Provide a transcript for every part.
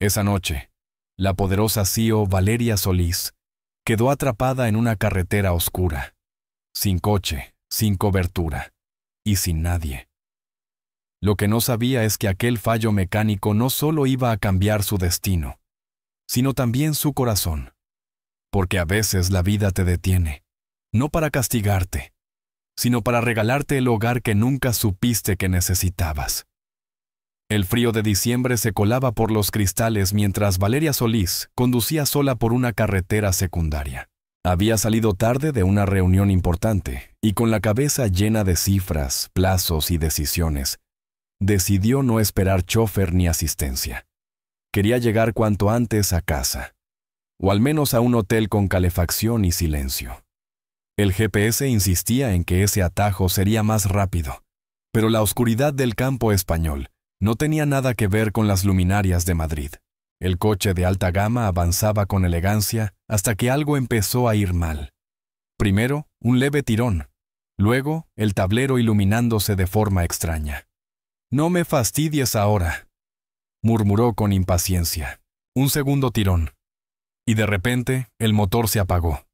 Esa noche, la poderosa CEO Valeria Solís quedó atrapada en una carretera oscura, sin coche, sin cobertura y sin nadie. Lo que no sabía es que aquel fallo mecánico no solo iba a cambiar su destino, sino también su corazón. Porque a veces la vida te detiene, no para castigarte, sino para regalarte el hogar que nunca supiste que necesitabas. El frío de diciembre se colaba por los cristales mientras Valeria Solís conducía sola por una carretera secundaria. Había salido tarde de una reunión importante y con la cabeza llena de cifras, plazos y decisiones, decidió no esperar chofer ni asistencia. Quería llegar cuanto antes a casa, o al menos a un hotel con calefacción y silencio. El GPS insistía en que ese atajo sería más rápido, pero la oscuridad del campo español no tenía nada que ver con las luminarias de Madrid. El coche de alta gama avanzaba con elegancia hasta que algo empezó a ir mal. Primero, un leve tirón. Luego, el tablero iluminándose de forma extraña. «No me fastidies ahora», murmuró con impaciencia. Un segundo tirón. Y de repente, el motor se apagó.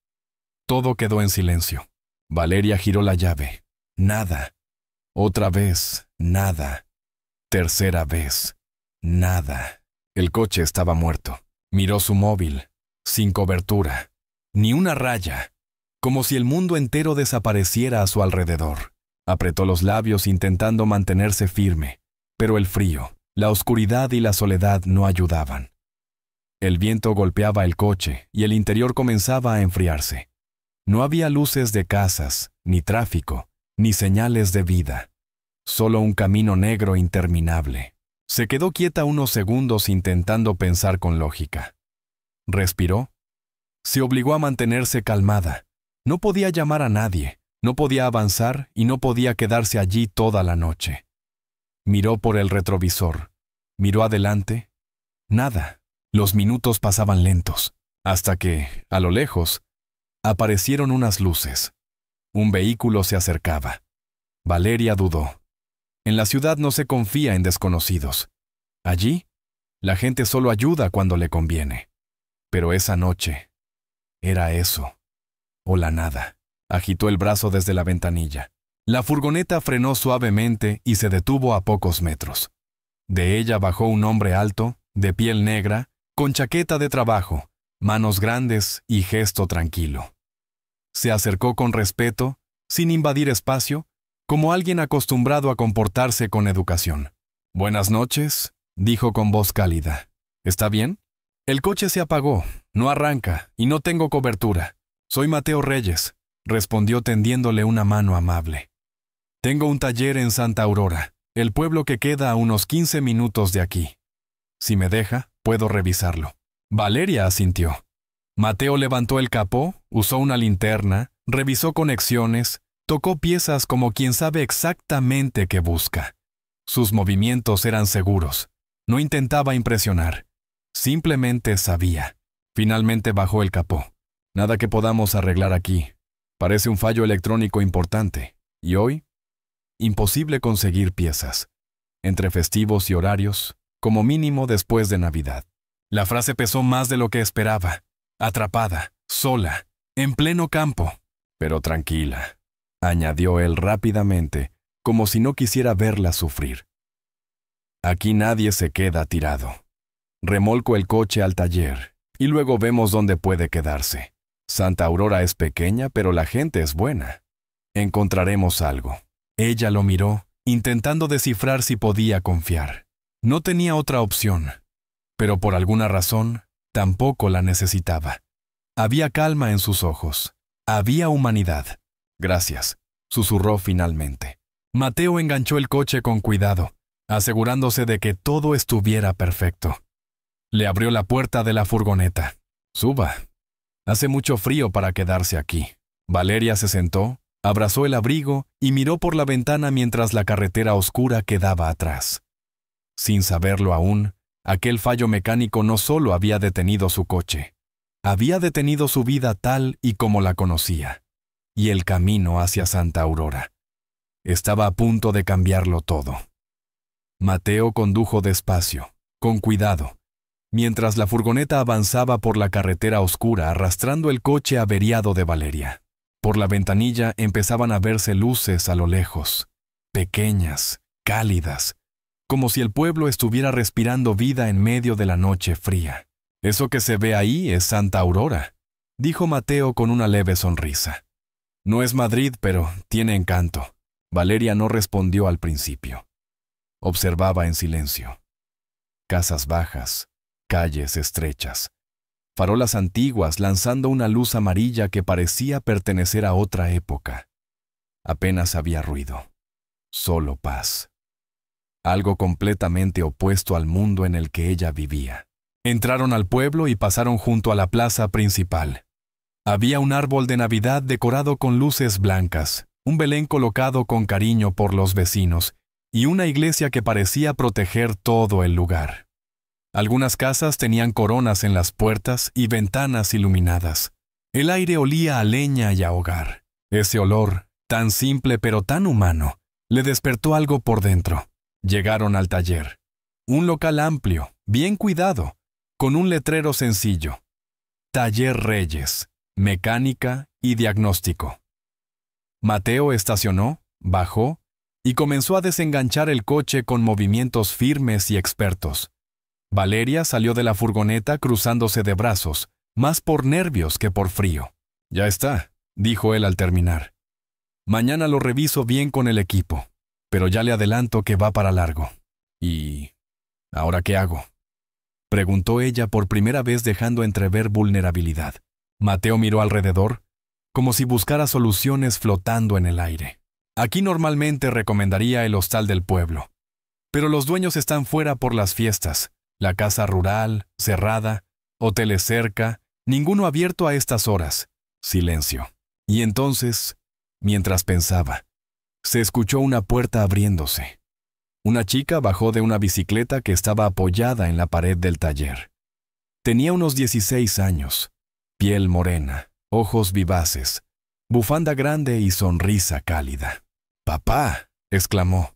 Todo quedó en silencio. Valeria giró la llave. Nada. Otra vez, nada. Tercera vez, nada. El coche estaba muerto. Miró su móvil, sin cobertura, ni una raya, como si el mundo entero desapareciera a su alrededor. Apretó los labios intentando mantenerse firme, pero el frío, la oscuridad y la soledad no ayudaban. El viento golpeaba el coche y el interior comenzaba a enfriarse. No había luces de casas, ni tráfico, ni señales de vida. Solo un camino negro interminable. Se quedó quieta unos segundos intentando pensar con lógica. Respiró. Se obligó a mantenerse calmada. No podía llamar a nadie, no podía avanzar y no podía quedarse allí toda la noche. Miró por el retrovisor. Miró adelante. Nada. Los minutos pasaban lentos, hasta que, a lo lejos, aparecieron unas luces. Un vehículo se acercaba. Valeria dudó. En la ciudad no se confía en desconocidos. Allí, la gente solo ayuda cuando le conviene. Pero esa noche, era eso, o la nada. Agitó el brazo desde la ventanilla. La furgoneta frenó suavemente y se detuvo a pocos metros. De ella bajó un hombre alto, de piel negra, con chaqueta de trabajo, manos grandes y gesto tranquilo. Se acercó con respeto, sin invadir espacio, como alguien acostumbrado a comportarse con educación. «Buenas noches», dijo con voz cálida. «¿Está bien?» «El coche se apagó, no arranca y no tengo cobertura. Soy Mateo Reyes», respondió tendiéndole una mano amable. «Tengo un taller en Santa Aurora, el pueblo que queda a unos 15 minutos de aquí. Si me deja, puedo revisarlo». Valeria asintió. Mateo levantó el capó, usó una linterna, revisó conexiones, tocó piezas como quien sabe exactamente qué busca. Sus movimientos eran seguros. No intentaba impresionar. Simplemente sabía. Finalmente bajó el capó. «Nada que podamos arreglar aquí. Parece un fallo electrónico importante. Y hoy, imposible conseguir piezas. Entre festivos y horarios, como mínimo después de Navidad». La frase pesó más de lo que esperaba. Atrapada, sola, en pleno campo. «Pero tranquila», añadió él rápidamente, como si no quisiera verla sufrir. «Aquí nadie se queda tirado. Remolco el coche al taller, y luego vemos dónde puede quedarse. Santa Aurora es pequeña, pero la gente es buena. Encontraremos algo». Ella lo miró, intentando descifrar si podía confiar. No tenía otra opción, pero por alguna razón, tampoco la necesitaba. Había calma en sus ojos. Había humanidad. «Gracias», susurró finalmente. Mateo enganchó el coche con cuidado, asegurándose de que todo estuviera perfecto. Le abrió la puerta de la furgoneta. «Suba. Hace mucho frío para quedarse aquí». Valeria se sentó, abrazó el abrigo y miró por la ventana mientras la carretera oscura quedaba atrás. Sin saberlo aún, aquel fallo mecánico no solo había detenido su coche, había detenido su vida tal y como la conocía, y el camino hacia Santa Aurora. Estaba a punto de cambiarlo todo. Mateo condujo despacio, con cuidado, mientras la furgoneta avanzaba por la carretera oscura arrastrando el coche averiado de Valeria. Por la ventanilla empezaban a verse luces a lo lejos, pequeñas, cálidas, como si el pueblo estuviera respirando vida en medio de la noche fría. «Eso que se ve ahí es Santa Aurora», dijo Mateo con una leve sonrisa. «No es Madrid, pero tiene encanto». Valeria no respondió al principio. Observaba en silencio. Casas bajas, calles estrechas, farolas antiguas lanzando una luz amarilla que parecía pertenecer a otra época. Apenas había ruido, solo paz. Algo completamente opuesto al mundo en el que ella vivía. Entraron al pueblo y pasaron junto a la plaza principal. Había un árbol de Navidad decorado con luces blancas, un Belén colocado con cariño por los vecinos y una iglesia que parecía proteger todo el lugar. Algunas casas tenían coronas en las puertas y ventanas iluminadas. El aire olía a leña y a hogar. Ese olor, tan simple pero tan humano, le despertó algo por dentro. Llegaron al taller. Un local amplio, bien cuidado, con un letrero sencillo. Taller Reyes, mecánica y diagnóstico. Mateo estacionó, bajó y comenzó a desenganchar el coche con movimientos firmes y expertos. Valeria salió de la furgoneta cruzándose de brazos, más por nervios que por frío. «Ya está», dijo él al terminar. «Mañana lo reviso bien con el equipo, pero ya le adelanto que va para largo». «¿Y ahora qué hago?», preguntó ella por primera vez dejando entrever vulnerabilidad. Mateo miró alrededor, como si buscara soluciones flotando en el aire. «Aquí normalmente recomendaría el hostal del pueblo, pero los dueños están fuera por las fiestas. La casa rural, cerrada, hoteles cerca, ninguno abierto a estas horas». Silencio. Y entonces, mientras pensaba, se escuchó una puerta abriéndose. Una chica bajó de una bicicleta que estaba apoyada en la pared del taller. Tenía unos 16 años, piel morena, ojos vivaces, bufanda grande y sonrisa cálida. «¡Papá!», exclamó.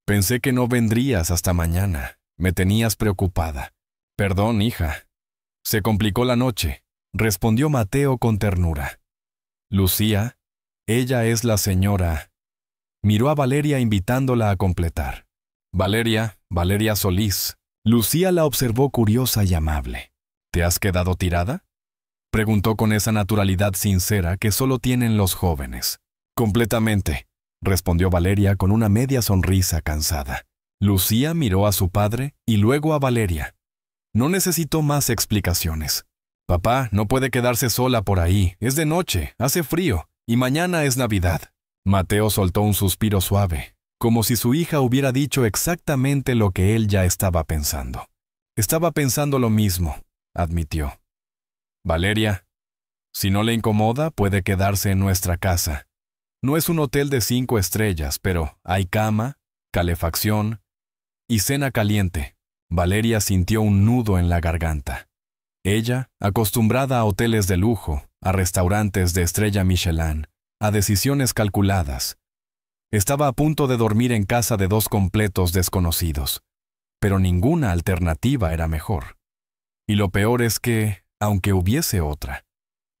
«Pensé que no vendrías hasta mañana. Me tenías preocupada». «Perdón, hija. Se complicó la noche», respondió Mateo con ternura. «Lucía, ella es la señora». Miró a Valeria invitándola a completar. «Valeria Solís». Lucía la observó curiosa y amable. «¿Te has quedado tirada?», preguntó con esa naturalidad sincera que solo tienen los jóvenes. «Completamente», respondió Valeria con una media sonrisa cansada. Lucía miró a su padre y luego a Valeria. No necesitó más explicaciones. «Papá, no puede quedarse sola por ahí. Es de noche, hace frío, y mañana es Navidad». Mateo soltó un suspiro suave, como si su hija hubiera dicho exactamente lo que él ya estaba pensando. «Estaba pensando lo mismo», admitió. «Valeria, si no le incomoda, puede quedarse en nuestra casa. No es un hotel de 5 estrellas, pero hay cama, calefacción y cena caliente». Valeria sintió un nudo en la garganta. Ella, acostumbrada a hoteles de lujo, a restaurantes de estrella Michelin, a decisiones calculadas, estaba a punto de dormir en casa de 2 completos desconocidos, pero ninguna alternativa era mejor. Y lo peor es que, aunque hubiese otra,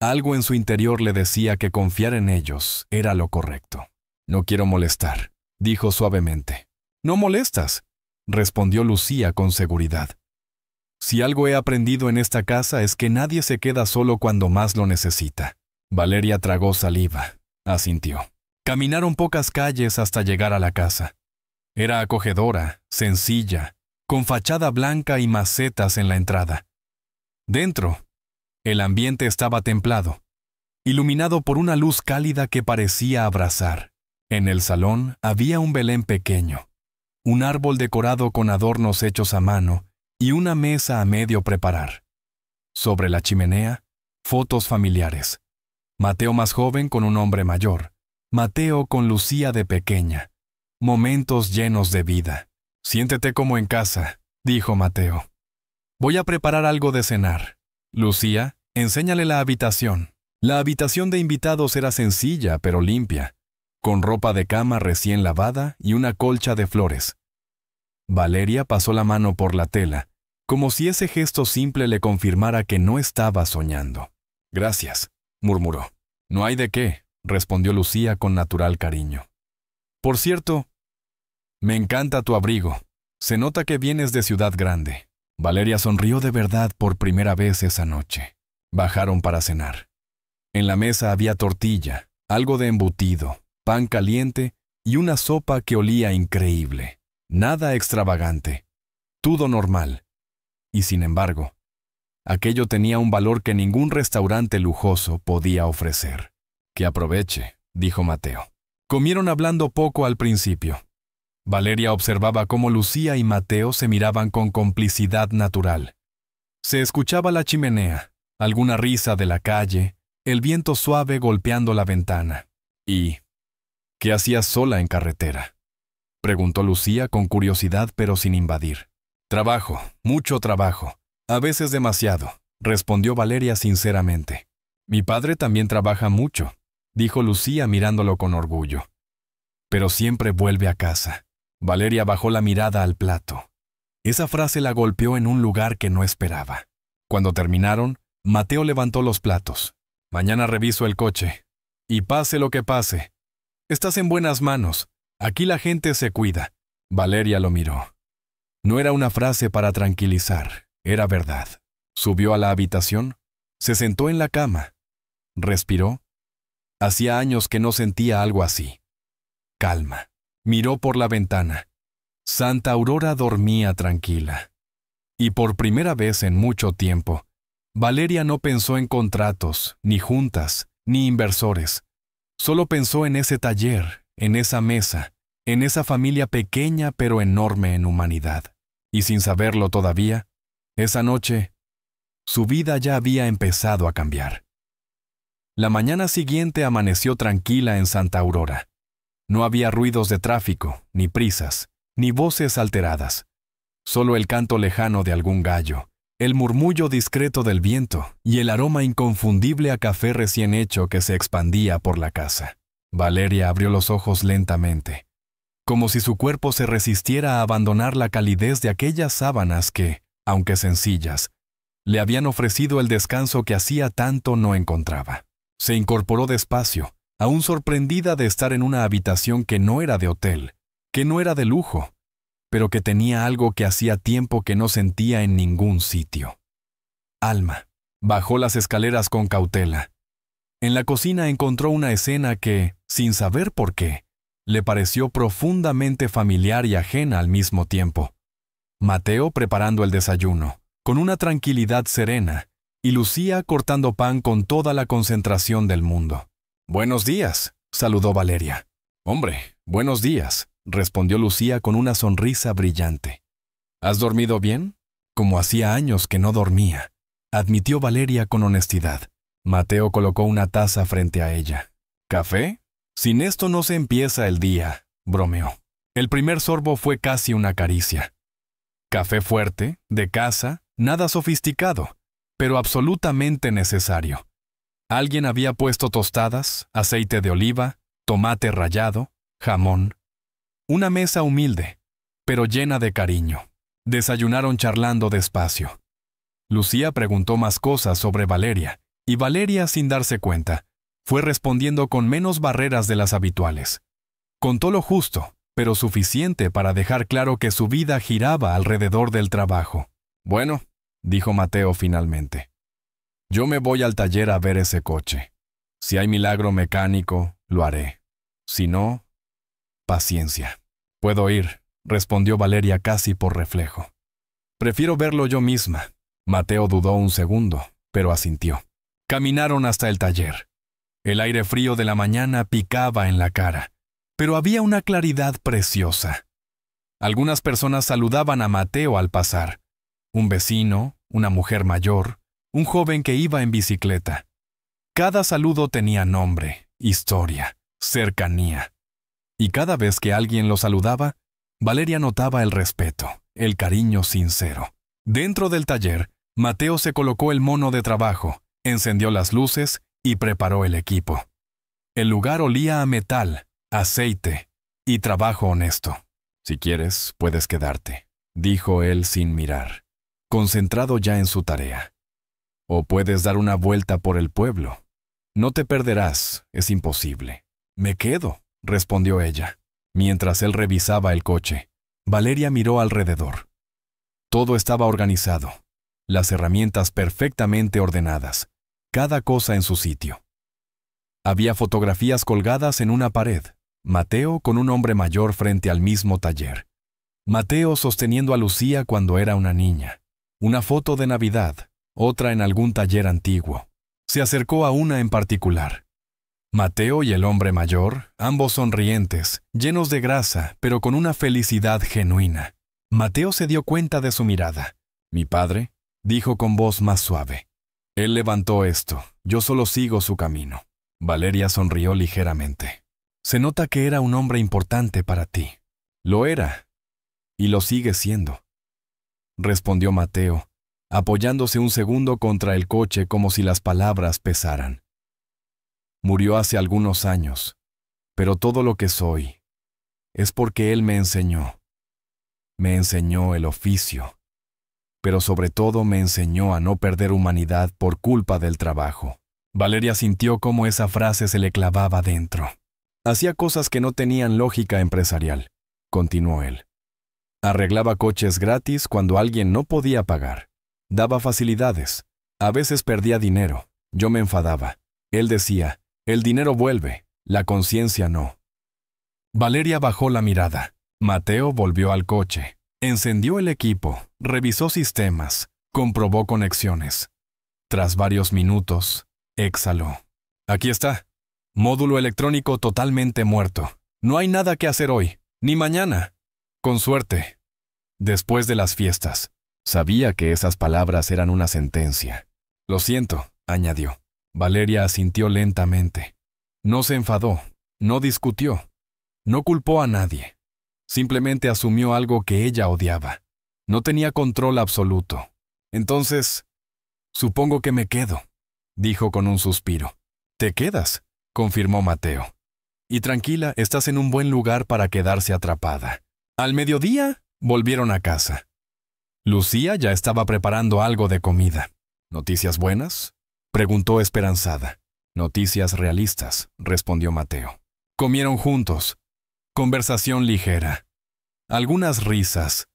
algo en su interior le decía que confiar en ellos era lo correcto. «No quiero molestar», dijo suavemente. «No molestas», respondió Lucía con seguridad. «Si algo he aprendido en esta casa es que nadie se queda solo cuando más lo necesita». Valeria tragó saliva, asintió. Caminaron pocas calles hasta llegar a la casa. Era acogedora, sencilla, con fachada blanca y macetas en la entrada. Dentro, el ambiente estaba templado, iluminado por una luz cálida que parecía abrazar. En el salón había un Belén pequeño, un árbol decorado con adornos hechos a mano y una mesa a medio preparar. Sobre la chimenea, fotos familiares. Mateo más joven con un hombre mayor. Mateo con Lucía de pequeña. Momentos llenos de vida. «Siéntete como en casa», dijo Mateo. «Voy a preparar algo de cenar. Lucía, enséñale la habitación». La habitación de invitados era sencilla pero limpia, con ropa de cama recién lavada y una colcha de flores. Valeria pasó la mano por la tela como si ese gesto simple le confirmara que no estaba soñando. «Gracias», murmuró. «No hay de qué», respondió Lucía con natural cariño. «Por cierto, me encanta tu abrigo. Se nota que vienes de ciudad grande». Valeria sonrió de verdad por primera vez esa noche. Bajaron para cenar. En la mesa había tortilla, algo de embutido, pan caliente y una sopa que olía increíble. Nada extravagante. Todo normal. Y sin embargo, aquello tenía un valor que ningún restaurante lujoso podía ofrecer. «Que aproveche», dijo Mateo. Comieron hablando poco al principio. Valeria observaba cómo Lucía y Mateo se miraban con complicidad natural. Se escuchaba la chimenea, alguna risa de la calle, el viento suave golpeando la ventana. «¿Y qué hacías sola en carretera?», preguntó Lucía con curiosidad pero sin invadir. «Trabajo, mucho trabajo, a veces demasiado», respondió Valeria sinceramente. «Mi padre también trabaja mucho», dijo Lucía mirándolo con orgullo. «Pero siempre vuelve a casa». Valeria bajó la mirada al plato. Esa frase la golpeó en un lugar que no esperaba. Cuando terminaron, Mateo levantó los platos. «Mañana reviso el coche. Y pase lo que pase. Estás en buenas manos. Aquí la gente se cuida». Valeria lo miró. No era una frase para tranquilizar, era verdad. Subió a la habitación, se sentó en la cama, respiró. Hacía años que no sentía algo así. Calma. Miró por la ventana. Santa Aurora dormía tranquila. Y por primera vez en mucho tiempo, Valeria no pensó en contratos, ni juntas, ni inversores. Solo pensó en ese taller, en esa mesa, en esa familia pequeña pero enorme en humanidad. Y sin saberlo todavía, esa noche, su vida ya había empezado a cambiar. La mañana siguiente amaneció tranquila en Santa Aurora. No había ruidos de tráfico, ni prisas, ni voces alteradas. Solo el canto lejano de algún gallo, el murmullo discreto del viento y el aroma inconfundible a café recién hecho que se expandía por la casa. Valeria abrió los ojos lentamente, como si su cuerpo se resistiera a abandonar la calidez de aquellas sábanas que, aunque sencillas, le habían ofrecido el descanso que hacía tanto no encontraba. Se incorporó despacio, aún sorprendida de estar en una habitación que no era de hotel, que no era de lujo, pero que tenía algo que hacía tiempo que no sentía en ningún sitio. Alma. Bajó las escaleras con cautela. En la cocina encontró una escena que, sin saber por qué, le pareció profundamente familiar y ajena al mismo tiempo. Mateo preparando el desayuno, con una tranquilidad serena, y Lucía cortando pan con toda la concentración del mundo. «Buenos días», saludó Valeria. «Hombre, buenos días», respondió Lucía con una sonrisa brillante. «¿Has dormido bien?» «Como hacía años que no dormía», admitió Valeria con honestidad. Mateo colocó una taza frente a ella. «¿Café? Sin esto no se empieza el día», bromeó. El primer sorbo fue casi una caricia. Café fuerte, de casa, nada sofisticado, pero absolutamente necesario. Alguien había puesto tostadas, aceite de oliva, tomate rallado, jamón. Una mesa humilde, pero llena de cariño. Desayunaron charlando despacio. Lucía preguntó más cosas sobre Valeria, y Valeria, sin darse cuenta, fue respondiendo con menos barreras de las habituales. Contó lo justo, pero suficiente para dejar claro que su vida giraba alrededor del trabajo. «Bueno», dijo Mateo finalmente, «yo me voy al taller a ver ese coche. Si hay milagro mecánico, lo haré. Si no, paciencia». «Puedo ir», respondió Valeria casi por reflejo. «Prefiero verlo yo misma». Mateo dudó un segundo, pero asintió. Caminaron hasta el taller. El aire frío de la mañana picaba en la cara, pero había una claridad preciosa. Algunas personas saludaban a Mateo al pasar. Un vecino, una mujer mayor, un joven que iba en bicicleta. Cada saludo tenía nombre, historia, cercanía. Y cada vez que alguien lo saludaba, Valeria notaba el respeto, el cariño sincero. Dentro del taller, Mateo se colocó el mono de trabajo, encendió las luces y preparó el equipo. El lugar olía a metal, aceite y trabajo honesto. «Si quieres, puedes quedarte», dijo él sin mirar. concentrado ya en su tarea. O puedes dar una vuelta por el pueblo. No te perderás, es imposible. Me quedo, respondió ella. Mientras él revisaba el coche, Valeria miró alrededor. Todo estaba organizado, las herramientas perfectamente ordenadas, cada cosa en su sitio. Había fotografías colgadas en una pared, Mateo con un hombre mayor frente al mismo taller. Mateo sosteniendo a Lucía cuando era una niña. Una foto de Navidad, otra en algún taller antiguo. Se acercó a una en particular. Mateo y el hombre mayor, ambos sonrientes, llenos de grasa, pero con una felicidad genuina. Mateo se dio cuenta de su mirada. «Mi padre», dijo con voz más suave. «Él levantó esto, yo solo sigo su camino». Valeria sonrió ligeramente. «Se nota que era un hombre importante para ti». «Lo era, y lo sigue siendo», respondió Mateo, apoyándose un segundo contra el coche como si las palabras pesaran. «Murió hace algunos años, pero todo lo que soy es porque él me enseñó. Me enseñó el oficio, pero sobre todo me enseñó a no perder humanidad por culpa del trabajo». Valeria sintió cómo esa frase se le clavaba dentro. «Hacía cosas que no tenían lógica empresarial», continuó él. «Arreglaba coches gratis cuando alguien no podía pagar. Daba facilidades. A veces perdía dinero. Yo me enfadaba. Él decía, el dinero vuelve, la conciencia no». Valeria bajó la mirada. Mateo volvió al coche. Encendió el equipo, revisó sistemas, comprobó conexiones. Tras varios minutos, exhaló. «Aquí está. Módulo electrónico totalmente muerto. No hay nada que hacer hoy, ni mañana. Con suerte. Después de las fiestas». Sabía que esas palabras eran una sentencia. «Lo siento», añadió. Valeria asintió lentamente. No se enfadó, no discutió, no culpó a nadie. Simplemente asumió algo que ella odiaba. No tenía control absoluto. «Entonces, supongo que me quedo», dijo con un suspiro. «¿Te quedas?», confirmó Mateo. «Y tranquila, estás en un buen lugar para quedarse atrapada». Al mediodía, volvieron a casa. Lucía ya estaba preparando algo de comida. «¿Noticias buenas?», preguntó esperanzada. «Noticias realistas», respondió Mateo. Comieron juntos. Conversación ligera. Algunas risas.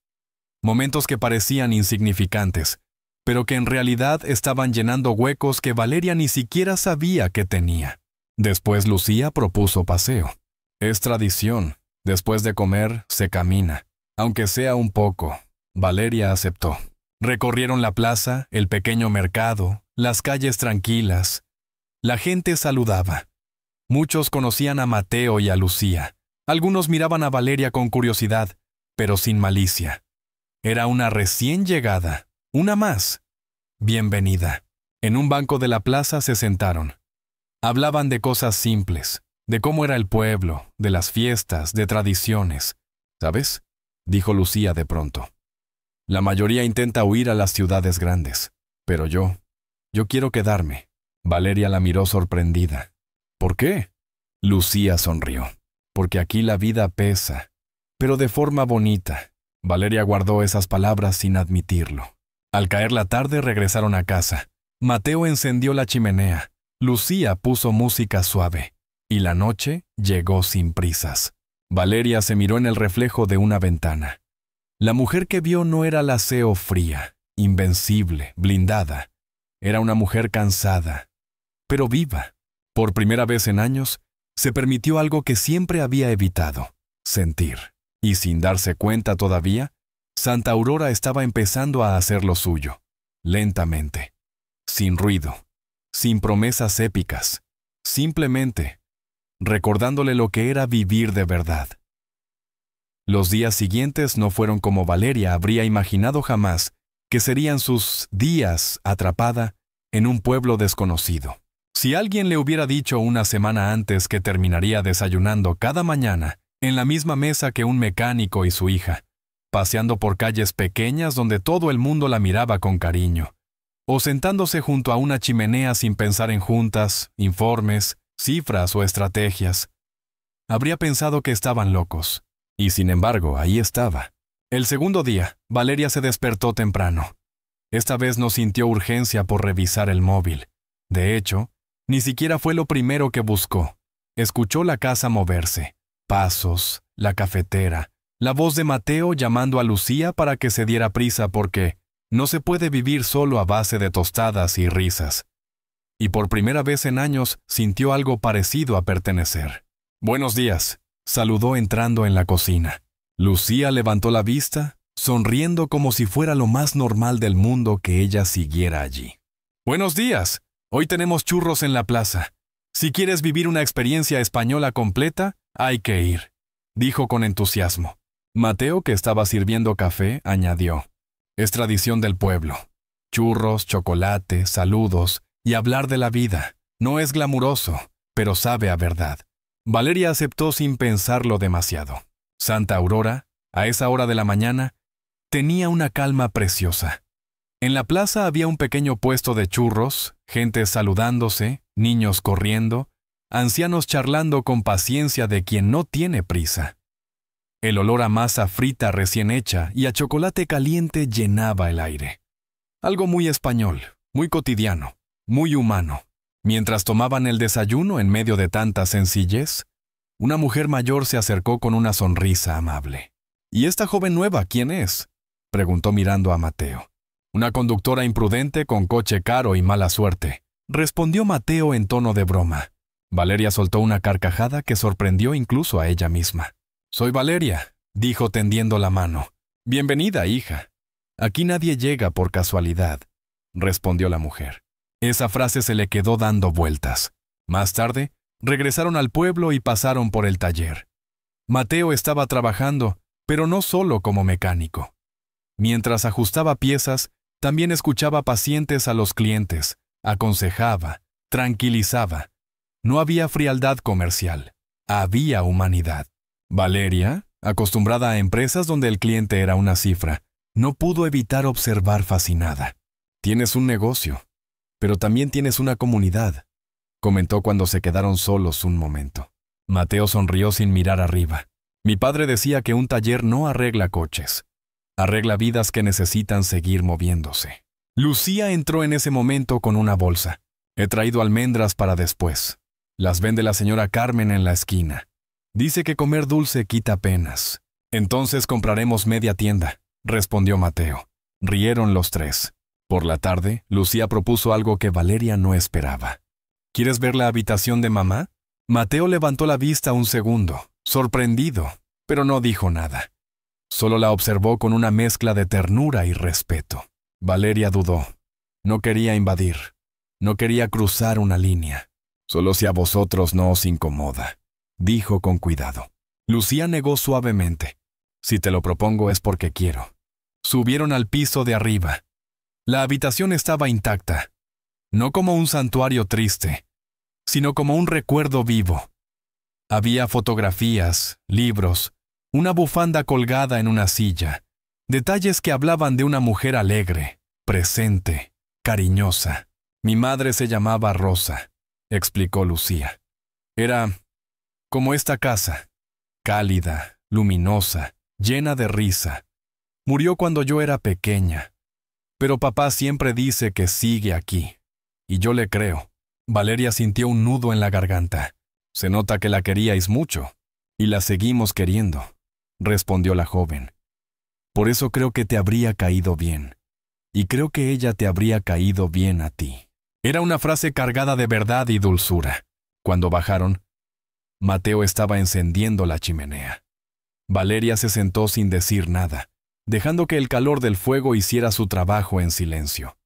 Momentos que parecían insignificantes, pero que en realidad estaban llenando huecos que Valeria ni siquiera sabía que tenía. Después Lucía propuso paseo. «Es tradición. Después de comer, se camina, aunque sea un poco». Valeria aceptó. Recorrieron la plaza, el pequeño mercado, las calles tranquilas. La gente saludaba. Muchos conocían a Mateo y a Lucía. Algunos miraban a Valeria con curiosidad, pero sin malicia. Era una recién llegada, una más. Bienvenida. En un banco de la plaza se sentaron. Hablaban de cosas simples, de cómo era el pueblo, de las fiestas, de tradiciones. «¿Sabes?», dijo Lucía de pronto. «La mayoría intenta huir a las ciudades grandes, pero yo quiero quedarme». Valeria la miró sorprendida. «¿Por qué?». Lucía sonrió. «Porque aquí la vida pesa, pero de forma bonita». Valeria guardó esas palabras sin admitirlo. Al caer la tarde regresaron a casa. Mateo encendió la chimenea. Lucía puso música suave. Y la noche llegó sin prisas. Valeria se miró en el reflejo de una ventana. La mujer que vio no era la CEO fría, invencible, blindada. Era una mujer cansada, pero viva. Por primera vez en años, se permitió algo que siempre había evitado: sentir. Y sin darse cuenta todavía, Santa Aurora estaba empezando a hacer lo suyo, lentamente, sin ruido, sin promesas épicas, simplemente recordándole lo que era vivir de verdad. Los días siguientes no fueron como Valeria habría imaginado jamás que serían sus días atrapada en un pueblo desconocido. Si alguien le hubiera dicho una semana antes que terminaría desayunando cada mañana en la misma mesa que un mecánico y su hija, paseando por calles pequeñas donde todo el mundo la miraba con cariño, o sentándose junto a una chimenea sin pensar en juntas, informes, cifras o estrategias, habría pensado que estaban locos. Y sin embargo, ahí estaba. El segundo día, Valeria se despertó temprano. Esta vez no sintió urgencia por revisar el móvil. De hecho, ni siquiera fue lo primero que buscó. Escuchó la casa moverse, pasos, la cafetera, la voz de Mateo llamando a Lucía para que se diera prisa porque no se puede vivir solo a base de tostadas y risas. Y por primera vez en años sintió algo parecido a pertenecer. «Buenos días», saludó entrando en la cocina. Lucía levantó la vista, sonriendo como si fuera lo más normal del mundo que ella siguiera allí. «Buenos días, hoy tenemos churros en la plaza. Si quieres vivir una experiencia española completa, hay que ir», dijo con entusiasmo. Mateo, que estaba sirviendo café, añadió: «Es tradición del pueblo. Churros, chocolate, saludos y hablar de la vida. No es glamuroso, pero sabe a verdad». Valeria aceptó sin pensarlo demasiado. Santa Aurora, a esa hora de la mañana, tenía una calma preciosa. En la plaza había un pequeño puesto de churros, gente saludándose, niños corriendo, ancianos charlando con paciencia de quien no tiene prisa. El olor a masa frita recién hecha y a chocolate caliente llenaba el aire. Algo muy español, muy cotidiano, muy humano. Mientras tomaban el desayuno en medio de tanta sencillez, una mujer mayor se acercó con una sonrisa amable. «¿Y esta joven nueva quién es?», preguntó mirando a Mateo. «Una conductora imprudente con coche caro y mala suerte», respondió Mateo en tono de broma. Valeria soltó una carcajada que sorprendió incluso a ella misma. «Soy Valeria», dijo tendiendo la mano. «Bienvenida, hija. Aquí nadie llega por casualidad», respondió la mujer. Esa frase se le quedó dando vueltas. Más tarde, regresaron al pueblo y pasaron por el taller. Mateo estaba trabajando, pero no solo como mecánico. Mientras ajustaba piezas, también escuchaba pacientes a los clientes, aconsejaba, tranquilizaba. No había frialdad comercial, había humanidad. Valeria, acostumbrada a empresas donde el cliente era una cifra, no pudo evitar observar fascinada. «Tienes un negocio, pero también tienes una comunidad», comentó cuando se quedaron solos un momento. Mateo sonrió sin mirar arriba. «Mi padre decía que un taller no arregla coches, arregla vidas que necesitan seguir moviéndose». Lucía entró en ese momento con una bolsa. «He traído almendras para después. Las vende la señora Carmen en la esquina. Dice que comer dulce quita penas». «Entonces compraremos media tienda», respondió Mateo. Rieron los tres. Por la tarde, Lucía propuso algo que Valeria no esperaba. «¿Quieres ver la habitación de mamá?». Mateo levantó la vista un segundo, sorprendido, pero no dijo nada. Solo la observó con una mezcla de ternura y respeto. Valeria dudó. No quería invadir. No quería cruzar una línea. «Solo si a vosotros no os incomoda», dijo con cuidado. Lucía negó suavemente. «Si te lo propongo es porque quiero». Subieron al piso de arriba. La habitación estaba intacta, no como un santuario triste, sino como un recuerdo vivo. Había fotografías, libros, una bufanda colgada en una silla, detalles que hablaban de una mujer alegre, presente, cariñosa. «Mi madre se llamaba Rosa», explicó Lucía. «Era como esta casa, cálida, luminosa, llena de risa. Murió cuando yo era pequeña. Pero papá siempre dice que sigue aquí, y yo le creo». Valeria sintió un nudo en la garganta. «Se nota que la queríais mucho, y la seguimos queriendo», respondió la joven. «Por eso creo que te habría caído bien, y creo que ella te habría caído bien a ti». Era una frase cargada de verdad y dulzura. Cuando bajaron, Mateo estaba encendiendo la chimenea. Valeria se sentó sin decir nada, dejando que el calor del fuego hiciera su trabajo en silencio.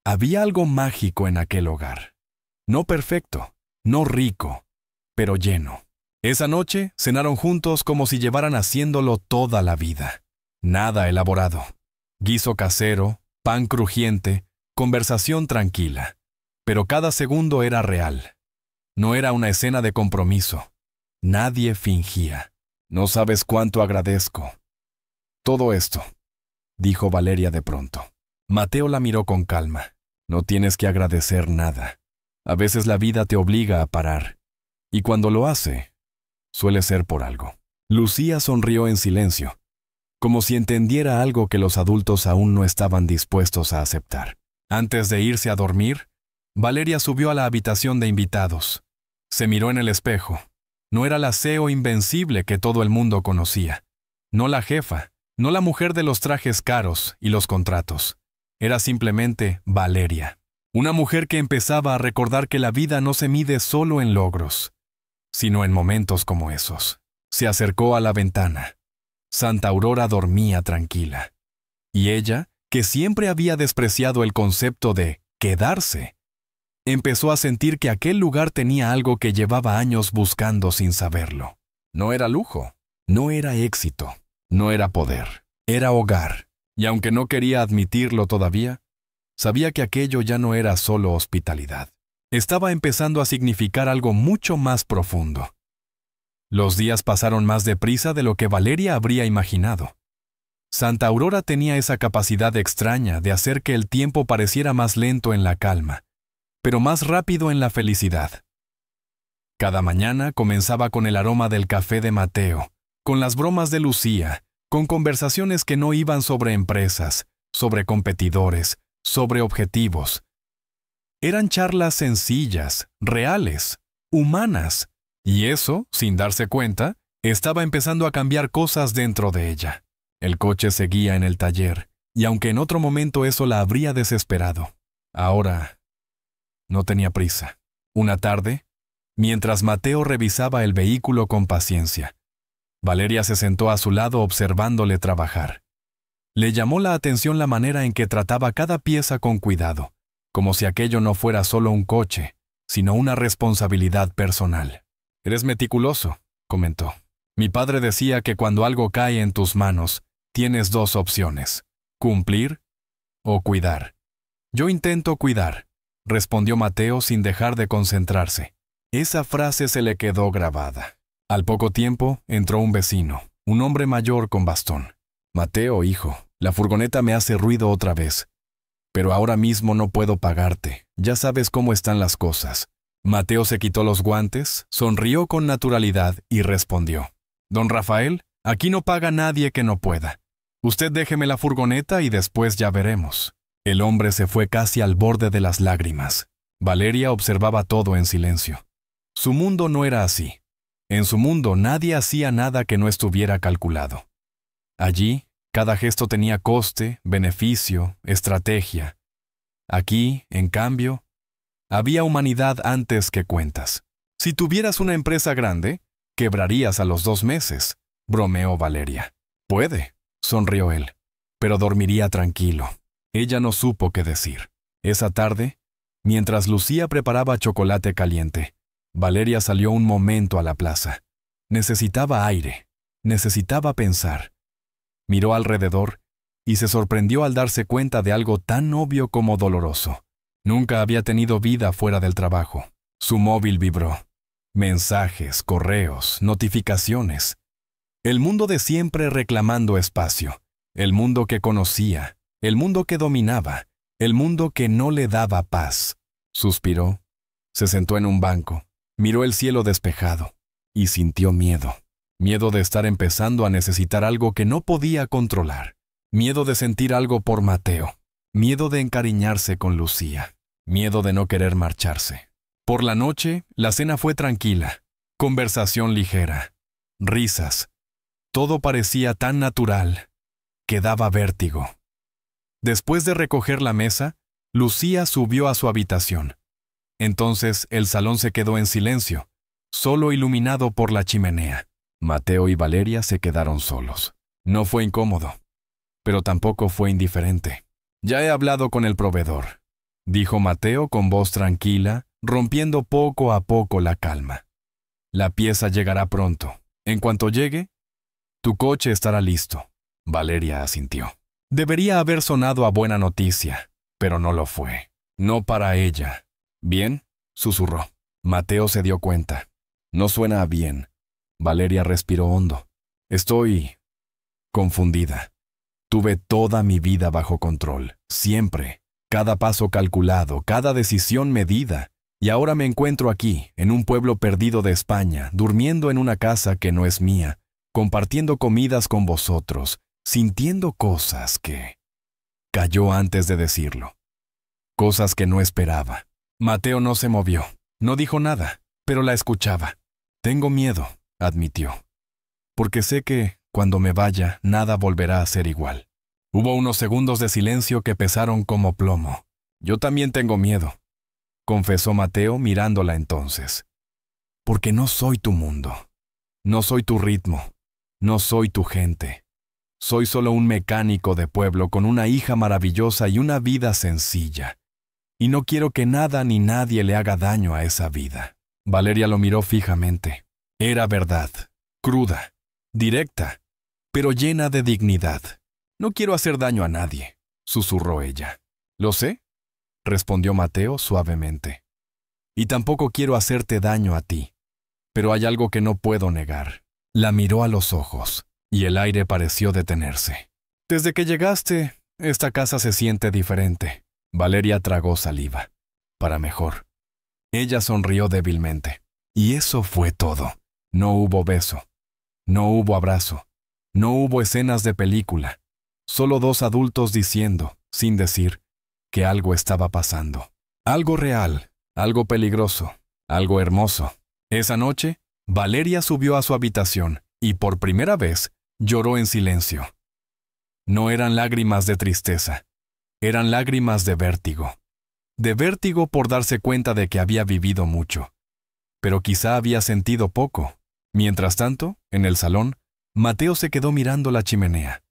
Había algo mágico en aquel hogar. No perfecto, no rico, pero lleno. Esa noche cenaron juntos como si llevaran haciéndolo toda la vida. Nada elaborado. Guiso casero, pan crujiente, conversación tranquila. Pero cada segundo era real. No era una escena de compromiso. Nadie fingía. «No sabes cuánto agradezco todo esto», dijo Valeria de pronto. Mateo la miró con calma. «No tienes que agradecer nada. A veces la vida te obliga a parar. Y cuando lo hace, suele ser por algo». Lucía sonrió en silencio. como si entendiera algo que los adultos aún no estaban dispuestos a aceptar. Antes de irse a dormir, Valeria subió a la habitación de invitados. Se miró en el espejo. No era la CEO invencible que todo el mundo conocía. No la jefa, no la mujer de los trajes caros y los contratos. Era simplemente Valeria. Una mujer que empezaba a recordar que la vida no se mide solo en logros, sino en momentos como esos. Se acercó a la ventana. Santa Aurora dormía tranquila. Y ella, que siempre había despreciado el concepto de quedarse, empezó a sentir que aquel lugar tenía algo que llevaba años buscando sin saberlo. No era lujo, no era éxito, no era poder, era hogar. Y aunque no quería admitirlo todavía, sabía que aquello ya no era solo hospitalidad. Estaba empezando a significar algo mucho más profundo. Los días pasaron más deprisa de lo que Valeria habría imaginado. Santa Aurora tenía esa capacidad extraña de hacer que el tiempo pareciera más lento en la calma, pero más rápido en la felicidad. Cada mañana comenzaba con el aroma del café de Mateo, con las bromas de Lucía, con conversaciones que no iban sobre empresas, sobre competidores, sobre objetivos. Eran charlas sencillas, reales, humanas, y eso, sin darse cuenta, estaba empezando a cambiar cosas dentro de ella. El coche seguía en el taller, y aunque en otro momento eso la habría desesperado, ahora no tenía prisa. Una tarde, mientras Mateo revisaba el vehículo con paciencia, Valeria se sentó a su lado observándole trabajar. Le llamó la atención la manera en que trataba cada pieza con cuidado, como si aquello no fuera solo un coche, sino una responsabilidad personal. «Eres meticuloso», comentó. «Mi padre decía que cuando algo cae en tus manos, tienes dos opciones, cumplir o cuidar». «Yo intento cuidar», respondió Mateo sin dejar de concentrarse. Esa frase se le quedó grabada. Al poco tiempo entró un vecino, un hombre mayor con bastón. «Mateo, hijo, la furgoneta me hace ruido otra vez. Pero ahora mismo no puedo pagarte, ya sabes cómo están las cosas». Mateo se quitó los guantes, sonrió con naturalidad y respondió: «Don Rafael, aquí no paga nadie que no pueda. Usted déjeme la furgoneta y después ya veremos». El hombre se fue casi al borde de las lágrimas. Valeria observaba todo en silencio. Su mundo no era así. En su mundo nadie hacía nada que no estuviera calculado. Allí, cada gesto tenía coste, beneficio, estrategia. Aquí, en cambio, había humanidad antes que cuentas. «Si tuvieras una empresa grande, quebrarías a los 2 meses», bromeó Valeria. «Puede», sonrió él, «pero dormiría tranquilo». Ella no supo qué decir. Esa tarde, mientras Lucía preparaba chocolate caliente, Valeria salió un momento a la plaza. Necesitaba aire, necesitaba pensar. Miró alrededor y se sorprendió al darse cuenta de algo tan obvio como doloroso. Nunca había tenido vida fuera del trabajo. Su móvil vibró. Mensajes, correos, notificaciones. El mundo de siempre reclamando espacio. El mundo que conocía. El mundo que dominaba. El mundo que no le daba paz. Suspiró. Se sentó en un banco. Miró el cielo despejado. Y sintió miedo. Miedo de estar empezando a necesitar algo que no podía controlar. Miedo de sentir algo por Mateo. Miedo de encariñarse con Lucía. Miedo de no querer marcharse. Por la noche, la cena fue tranquila. Conversación ligera. Risas. Todo parecía tan natural que daba vértigo. Después de recoger la mesa, Lucía subió a su habitación. Entonces el salón se quedó en silencio, solo iluminado por la chimenea. Mateo y Valeria se quedaron solos. No fue incómodo, pero tampoco fue indiferente. «Ya he hablado con el proveedor», dijo Mateo con voz tranquila, rompiendo poco a poco la calma. «La pieza llegará pronto. En cuanto llegue, tu coche estará listo». Valeria asintió. Debería haber sonado a buena noticia, pero no lo fue. No para ella. «¿Bien?», susurró. Mateo se dio cuenta. «No suena a bien». Valeria respiró hondo. «Estoy confundida. Tuve toda mi vida bajo control, siempre. Cada paso calculado, cada decisión medida. Y ahora me encuentro aquí, en un pueblo perdido de España, durmiendo en una casa que no es mía, compartiendo comidas con vosotros, sintiendo cosas que... Calló antes de decirlo. Cosas que no esperaba. Mateo no se movió, no dijo nada, pero la escuchaba. Tengo miedo, admitió. Porque sé que, cuando me vaya, nada volverá a ser igual. Hubo unos segundos de silencio que pesaron como plomo. Yo también tengo miedo, confesó Mateo mirándola entonces. Porque no soy tu mundo. No soy tu ritmo. No soy tu gente. Soy solo un mecánico de pueblo con una hija maravillosa y una vida sencilla. Y no quiero que nada ni nadie le haga daño a esa vida. Valeria lo miró fijamente. Era verdad, cruda, directa, pero llena de dignidad. No quiero hacer daño a nadie, susurró ella. Lo sé, respondió Mateo suavemente. Y tampoco quiero hacerte daño a ti. Pero hay algo que no puedo negar. La miró a los ojos, y el aire pareció detenerse. Desde que llegaste, esta casa se siente diferente. Valeria tragó saliva. Para mejor. Ella sonrió débilmente. Y eso fue todo. No hubo beso. No hubo abrazo. No hubo escenas de película. Solo dos adultos diciendo, sin decir, que algo estaba pasando. Algo real, algo peligroso, algo hermoso. Esa noche, Valeria subió a su habitación y por primera vez lloró en silencio. No eran lágrimas de tristeza, eran lágrimas de vértigo. De vértigo por darse cuenta de que había vivido mucho. Pero quizá había sentido poco. Mientras tanto, en el salón, Mateo se quedó mirando la chimenea.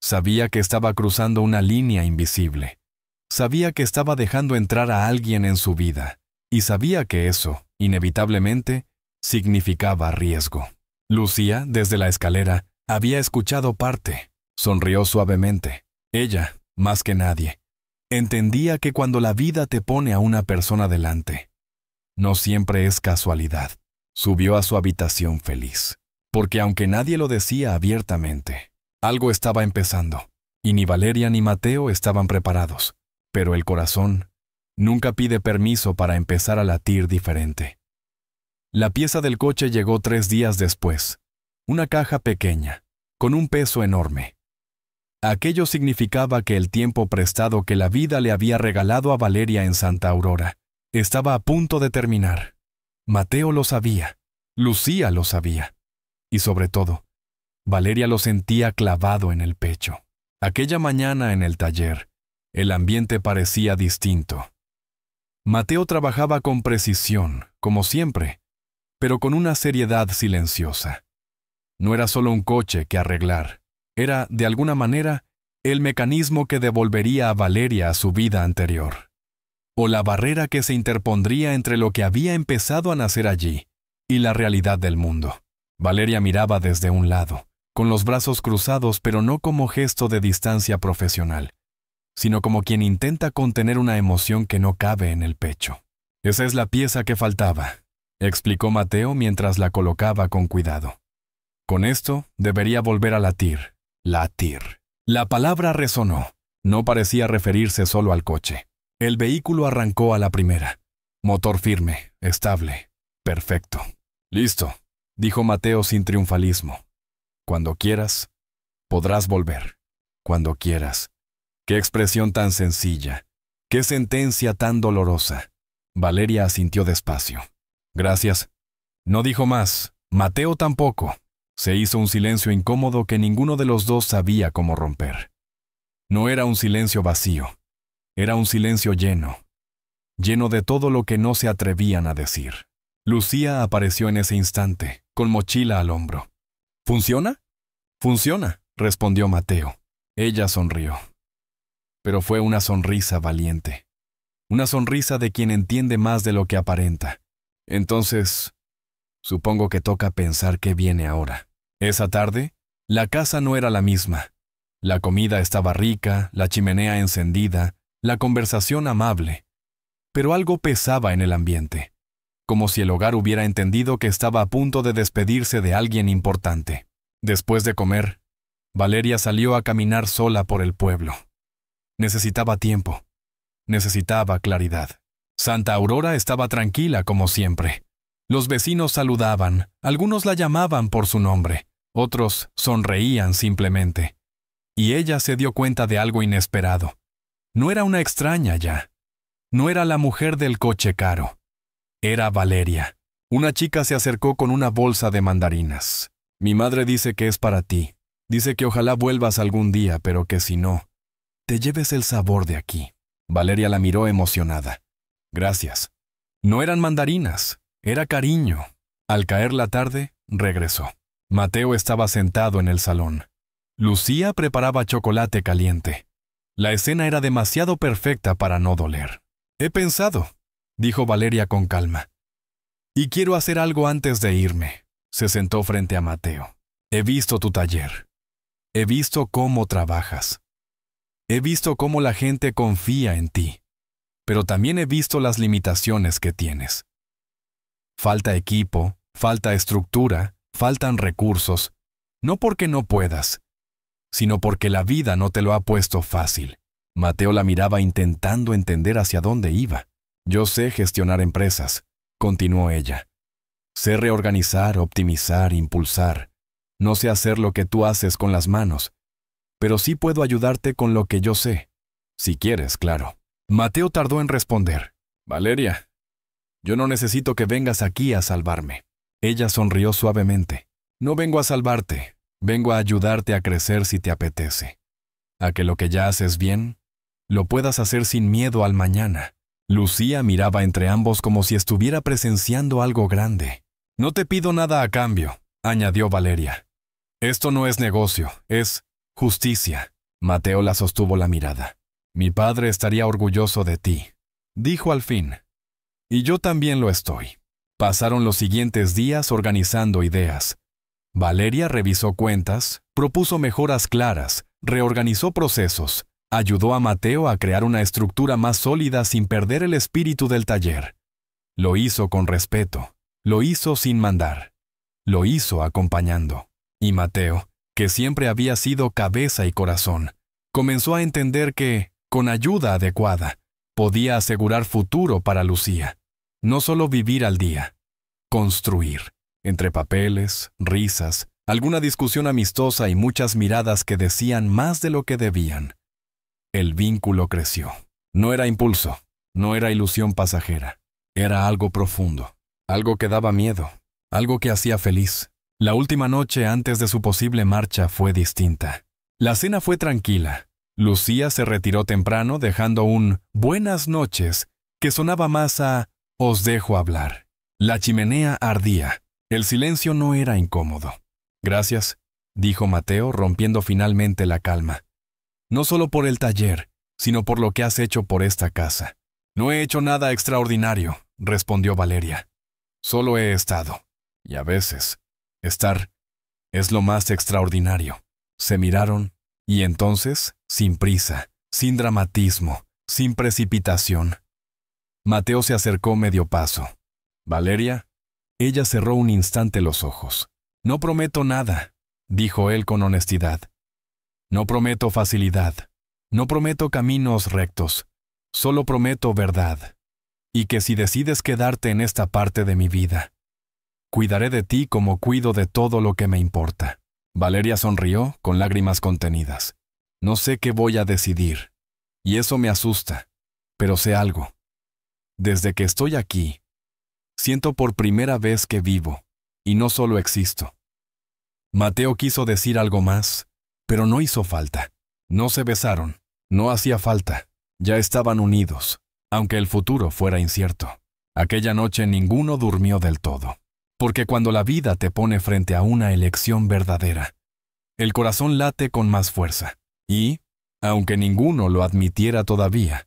Sabía que estaba cruzando una línea invisible. Sabía que estaba dejando entrar a alguien en su vida. Y sabía que eso, inevitablemente, significaba riesgo. Lucía, desde la escalera, había escuchado parte. Sonrió suavemente. Ella, más que nadie, entendía que cuando la vida te pone a una persona delante, no siempre es casualidad. Subió a su habitación feliz. Porque aunque nadie lo decía abiertamente, algo estaba empezando. Y ni Valeria ni Mateo estaban preparados. Pero el corazón nunca pide permiso para empezar a latir diferente. La pieza del coche llegó 3 días después. Una caja pequeña, con un peso enorme. Aquello significaba que el tiempo prestado que la vida le había regalado a Valeria en Santa Aurora estaba a punto de terminar. Mateo lo sabía, Lucía lo sabía. Y sobre todo, Valeria lo sentía clavado en el pecho. Aquella mañana en el taller, el ambiente parecía distinto. Mateo trabajaba con precisión, como siempre, pero con una seriedad silenciosa. No era solo un coche que arreglar, era, de alguna manera, el mecanismo que devolvería a Valeria a su vida anterior. O la barrera que se interpondría entre lo que había empezado a nacer allí y la realidad del mundo. Valeria miraba desde un lado, con los brazos cruzados, pero no como gesto de distancia profesional, sino como quien intenta contener una emoción que no cabe en el pecho. Esa es la pieza que faltaba, explicó Mateo mientras la colocaba con cuidado. Con esto debería volver a latir. Latir. La palabra resonó. No parecía referirse solo al coche. El vehículo arrancó a la primera. Motor firme, estable, perfecto. Listo, dijo Mateo sin triunfalismo. Cuando quieras, podrás volver. Cuando quieras. Qué expresión tan sencilla. Qué sentencia tan dolorosa. Valeria asintió despacio. Gracias. No dijo más. Mateo tampoco. Se hizo un silencio incómodo que ninguno de los dos sabía cómo romper. No era un silencio vacío. Era un silencio lleno. Lleno de todo lo que no se atrevían a decir. Lucía apareció en ese instante, con mochila al hombro. ¿Funciona? Funciona, respondió Mateo. Ella sonrió. Pero fue una sonrisa valiente. Una sonrisa de quien entiende más de lo que aparenta. Entonces, supongo que toca pensar qué viene ahora. Esa tarde, la casa no era la misma. La comida estaba rica, la chimenea encendida, la conversación amable. Pero algo pesaba en el ambiente, como si el hogar hubiera entendido que estaba a punto de despedirse de alguien importante. Después de comer, Valeria salió a caminar sola por el pueblo. Necesitaba tiempo. Necesitaba claridad. Santa Aurora estaba tranquila como siempre. Los vecinos saludaban, algunos la llamaban por su nombre, otros sonreían simplemente. Y ella se dio cuenta de algo inesperado. No era una extraña ya. No era la mujer del coche caro. Era Valeria. Una chica se acercó con una bolsa de mandarinas. Mi madre dice que es para ti. Dice que ojalá vuelvas algún día, pero que si no, te lleves el sabor de aquí. Valeria la miró emocionada. Gracias. No eran mandarinas, era cariño. Al caer la tarde, regresó. Mateo estaba sentado en el salón. Lucía preparaba chocolate caliente. La escena era demasiado perfecta para no doler. He pensado, dijo Valeria con calma. Y quiero hacer algo antes de irme. Se sentó frente a Mateo. He visto tu taller. He visto cómo trabajas. He visto cómo la gente confía en ti. Pero también he visto las limitaciones que tienes. Falta equipo, falta estructura, faltan recursos. No porque no puedas, sino porque la vida no te lo ha puesto fácil. Mateo la miraba intentando entender hacia dónde iba. Yo sé gestionar empresas, continuó ella. Sé reorganizar, optimizar, impulsar. No sé hacer lo que tú haces con las manos, pero sí puedo ayudarte con lo que yo sé. Si quieres, claro. Mateo tardó en responder. Valeria, yo no necesito que vengas aquí a salvarme. Ella sonrió suavemente. No vengo a salvarte, vengo a ayudarte a crecer si te apetece. A que lo que ya haces bien, lo puedas hacer sin miedo al mañana. Lucía miraba entre ambos como si estuviera presenciando algo grande. No te pido nada a cambio, añadió Valeria. Esto no es negocio, es justicia. Mateo la sostuvo la mirada. Mi padre estaría orgulloso de ti, dijo al fin. Y yo también lo estoy. Pasaron los siguientes días organizando ideas. Valeria revisó cuentas, propuso mejoras claras, reorganizó procesos, ayudó a Mateo a crear una estructura más sólida sin perder el espíritu del taller. Lo hizo con respeto, lo hizo sin mandar, lo hizo acompañando. Y Mateo, que siempre había sido cabeza y corazón, comenzó a entender que, con ayuda adecuada, podía asegurar futuro para Lucía. No solo vivir al día, construir, entre papeles, risas, alguna discusión amistosa y muchas miradas que decían más de lo que debían. El vínculo creció. No era impulso, no era ilusión pasajera, era algo profundo, algo que daba miedo, algo que hacía feliz. La última noche antes de su posible marcha fue distinta. La cena fue tranquila. Lucía se retiró temprano dejando un buenas noches que sonaba más a os dejo hablar. La chimenea ardía. El silencio no era incómodo. Gracias, dijo Mateo rompiendo finalmente la calma. No solo por el taller, sino por lo que has hecho por esta casa. No he hecho nada extraordinario, respondió Valeria. Solo he estado. Y a veces, estar es lo más extraordinario. Se miraron, y entonces, sin prisa, sin dramatismo, sin precipitación. Mateo se acercó medio paso. Valeria, ella cerró un instante los ojos. No prometo nada, dijo él con honestidad. No prometo facilidad, no prometo caminos rectos, solo prometo verdad. Y que si decides quedarte en esta parte de mi vida, cuidaré de ti como cuido de todo lo que me importa. Valeria sonrió con lágrimas contenidas. No sé qué voy a decidir, y eso me asusta, pero sé algo. Desde que estoy aquí, siento por primera vez que vivo, y no solo existo. Mateo quiso decir algo más, pero no hizo falta. No se besaron, no hacía falta, ya estaban unidos, aunque el futuro fuera incierto. Aquella noche ninguno durmió del todo. Porque cuando la vida te pone frente a una elección verdadera, el corazón late con más fuerza. Y, aunque ninguno lo admitiera todavía,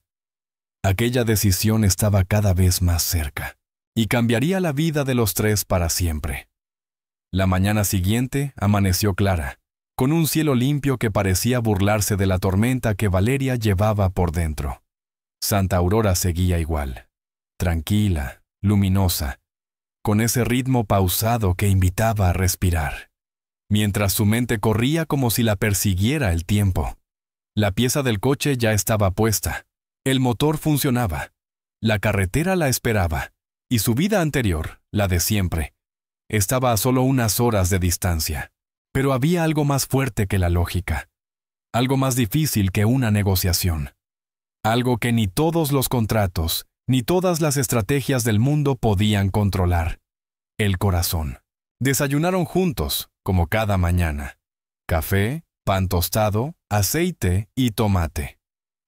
aquella decisión estaba cada vez más cerca, y cambiaría la vida de los tres para siempre. La mañana siguiente amaneció clara, con un cielo limpio que parecía burlarse de la tormenta que Valeria llevaba por dentro. Santa Aurora seguía igual, tranquila, luminosa, con ese ritmo pausado que invitaba a respirar, mientras su mente corría como si la persiguiera el tiempo. La pieza del coche ya estaba puesta, el motor funcionaba, la carretera la esperaba, y su vida anterior, la de siempre, estaba a solo unas horas de distancia. Pero había algo más fuerte que la lógica. Algo más difícil que una negociación. Algo que ni todos los contratos, ni todas las estrategias del mundo podían controlar. El corazón. Desayunaron juntos, como cada mañana. Café, pan tostado, aceite y tomate.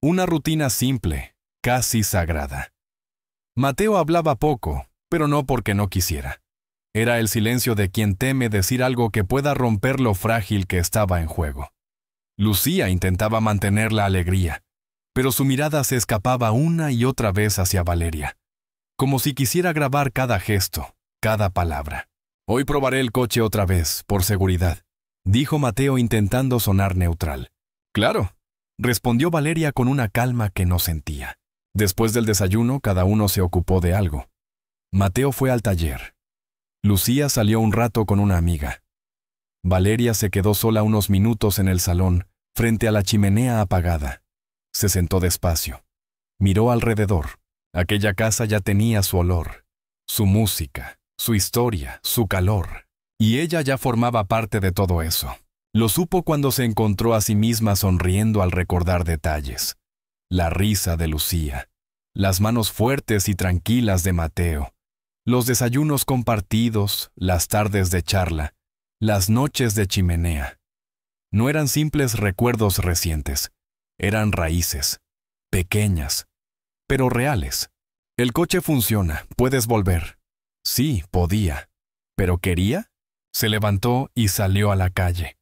Una rutina simple, casi sagrada. Mateo hablaba poco, pero no porque no quisiera. Era el silencio de quien teme decir algo que pueda romper lo frágil que estaba en juego. Lucía intentaba mantener la alegría, pero su mirada se escapaba una y otra vez hacia Valeria, como si quisiera grabar cada gesto, cada palabra. Hoy probaré el coche otra vez, por seguridad, dijo Mateo intentando sonar neutral. Claro, respondió Valeria con una calma que no sentía. Después del desayuno, cada uno se ocupó de algo. Mateo fue al taller. Lucía salió un rato con una amiga. Valeria se quedó sola unos minutos en el salón, frente a la chimenea apagada. Se sentó despacio. Miró alrededor. Aquella casa ya tenía su olor, su música, su historia, su calor. Y ella ya formaba parte de todo eso. Lo supo cuando se encontró a sí misma sonriendo al recordar detalles. La risa de Lucía, las manos fuertes y tranquilas de Mateo, los desayunos compartidos, las tardes de charla, las noches de chimenea. No eran simples recuerdos recientes, eran raíces, pequeñas, pero reales. El coche funciona, puedes volver. Sí, podía. ¿Pero quería? Se levantó y salió a la calle.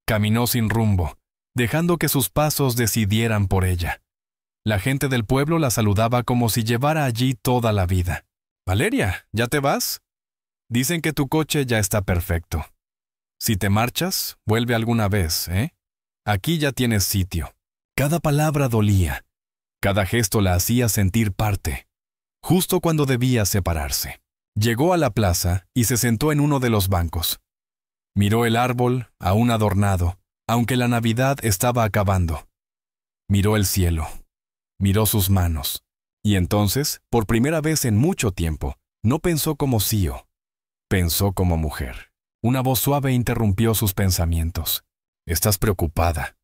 Caminó sin rumbo, dejando que sus pasos decidieran por ella. La gente del pueblo la saludaba como si llevara allí toda la vida. «Valeria, ¿ya te vas? Dicen que tu coche ya está perfecto. Si te marchas, vuelve alguna vez, ¿eh? Aquí ya tienes sitio». Cada palabra dolía. Cada gesto la hacía sentir parte. Justo cuando debía separarse. Llegó a la plaza y se sentó en uno de los bancos. Miró el árbol, aún adornado, aunque la Navidad estaba acabando. Miró el cielo. Miró sus manos. Y entonces, por primera vez en mucho tiempo, no pensó como Cío. Pensó como mujer. Una voz suave interrumpió sus pensamientos. «Estás preocupada».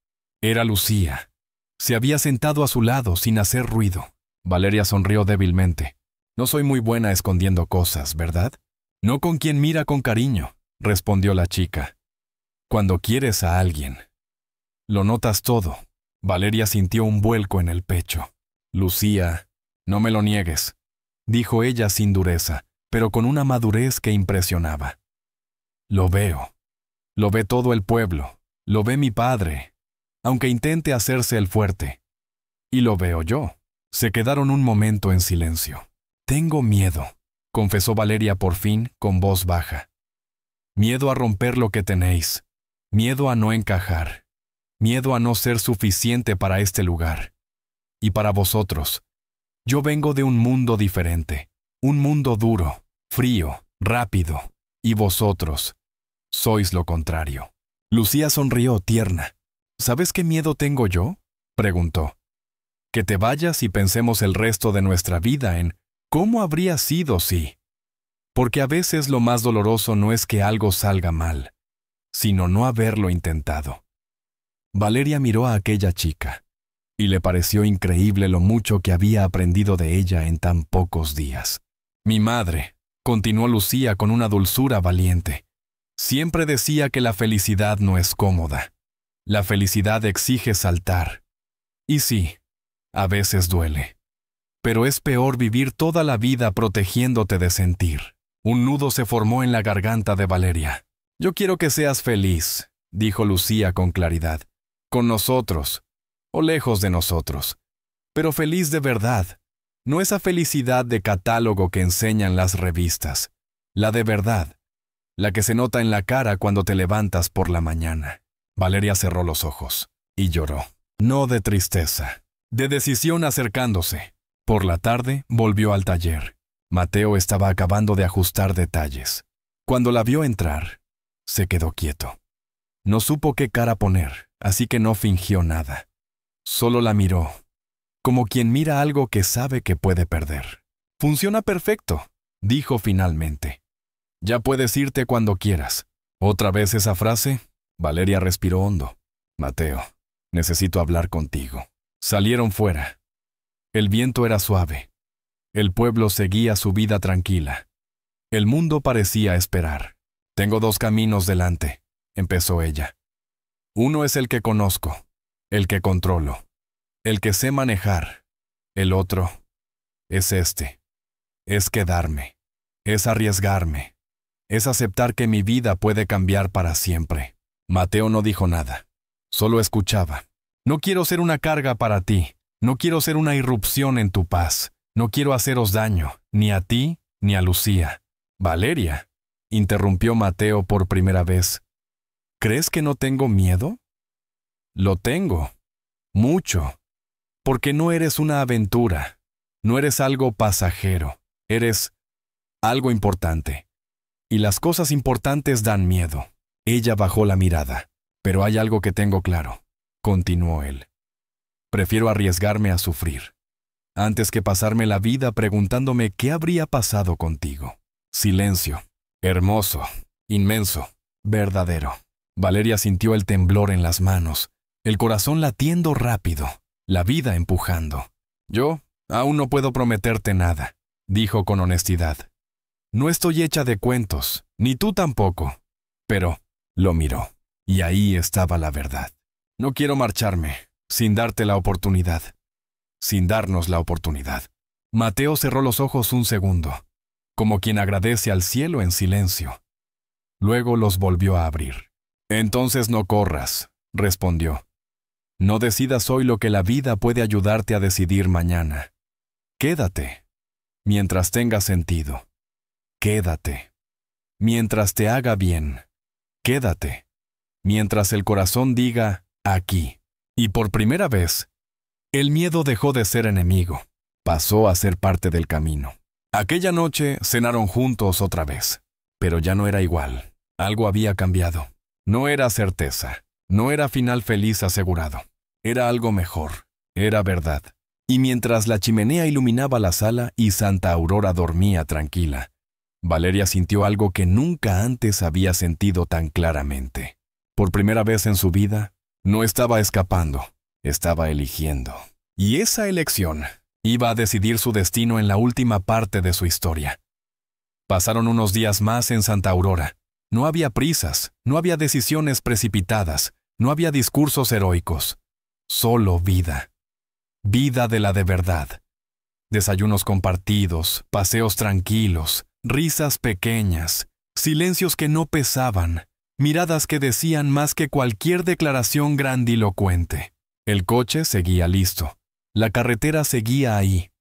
Era Lucía. Se había sentado a su lado sin hacer ruido. Valeria sonrió débilmente. «No soy muy buena escondiendo cosas, ¿verdad?» «No con quien mira con cariño», respondió la chica. «Cuando quieres a alguien, lo notas todo». Valeria sintió un vuelco en el pecho. «Lucía, no me lo niegues», dijo ella sin dureza, pero con una madurez que impresionaba. «Lo veo. Lo ve todo el pueblo. Lo ve mi padre, aunque intente hacerse el fuerte. Y lo veo yo». Se quedaron un momento en silencio. «Tengo miedo», confesó Valeria por fin, con voz baja. «Miedo a romper lo que tenéis. Miedo a no encajar. Miedo a no ser suficiente para este lugar. Y para vosotros. Yo vengo de un mundo diferente. Un mundo duro, frío, rápido. Y vosotros sois lo contrario». Lucía sonrió tierna. «¿Sabes qué miedo tengo yo?», preguntó. «Que te vayas y pensemos el resto de nuestra vida en cómo habría sido si. Porque a veces lo más doloroso no es que algo salga mal, sino no haberlo intentado». Valeria miró a aquella chica, y le pareció increíble lo mucho que había aprendido de ella en tan pocos días. «Mi madre», continuó Lucía con una dulzura valiente, «siempre decía que la felicidad no es cómoda. La felicidad exige saltar. Y sí, a veces duele. Pero es peor vivir toda la vida protegiéndote de sentir». Un nudo se formó en la garganta de Valeria. «Yo quiero que seas feliz», dijo Lucía con claridad. «Con nosotros, o lejos de nosotros. Pero feliz de verdad. No esa felicidad de catálogo que enseñan las revistas. La de verdad. La que se nota en la cara cuando te levantas por la mañana». Valeria cerró los ojos y lloró. No de tristeza, de decisión acercándose. Por la tarde volvió al taller. Mateo estaba acabando de ajustar detalles. Cuando la vio entrar, se quedó quieto. No supo qué cara poner, así que no fingió nada. Solo la miró, como quien mira algo que sabe que puede perder. «Funciona perfecto», dijo finalmente. «Ya puedes irte cuando quieras». Otra vez esa frase. Valeria respiró hondo. «Mateo, Necesito hablar contigo. Salieron fuera. El viento era suave. El pueblo seguía su vida tranquila. El mundo parecía esperar. Tengo dos caminos delante, empezó ella. Uno es el que conozco, el que controlo, el que sé manejar. El otro es este. Es quedarme. Es arriesgarme. Es aceptar que mi vida puede cambiar para siempre. Mateo no dijo nada. Solo escuchaba. No quiero ser una carga para ti. No quiero ser una irrupción en tu paz. No quiero haceros daño, ni a ti, ni a Lucía. Valeria, interrumpió Mateo por primera vez. ¿Crees que no tengo miedo? Lo tengo. Mucho. Porque no eres una aventura. No eres algo pasajero. Eres algo importante. Y las cosas importantes dan miedo. Ella bajó la mirada. Pero hay algo que tengo claro, continuó él. Prefiero arriesgarme a sufrir, antes que pasarme la vida preguntándome qué habría pasado contigo. Silencio. Hermoso, inmenso, verdadero. Valeria sintió el temblor en las manos, el corazón latiendo rápido, la vida empujando. Yo aún no puedo prometerte nada, dijo con honestidad. No estoy hecha de cuentos, ni tú tampoco. Pero lo miró, y ahí estaba la verdad. No quiero marcharme, sin darte la oportunidad. Sin darnos la oportunidad. Mateo cerró los ojos un segundo, como quien agradece al cielo en silencio. Luego los volvió a abrir. Entonces no corras, respondió. No decidas hoy lo que la vida puede ayudarte a decidir mañana. Quédate, mientras tenga sentido. Quédate, mientras te haga bien. Quédate, mientras el corazón diga, aquí. Y por primera vez, el miedo dejó de ser enemigo, pasó a ser parte del camino. Aquella noche cenaron juntos otra vez, pero ya no era igual. Algo había cambiado. No era certeza, no era final feliz asegurado. Era algo mejor, era verdad. Y mientras la chimenea iluminaba la sala y Santa Aurora dormía tranquila, Valeria sintió algo que nunca antes había sentido tan claramente. Por primera vez en su vida, no estaba escapando, estaba eligiendo. Y esa elección iba a decidir su destino en la última parte de su historia. Pasaron unos días más en Santa Aurora. No había prisas, no había decisiones precipitadas, no había discursos heroicos. Solo vida. Vida de la de verdad. Desayunos compartidos, paseos tranquilos, risas pequeñas, silencios que no pesaban, miradas que decían más que cualquier declaración grandilocuente. El coche seguía listo. La carretera seguía ahí.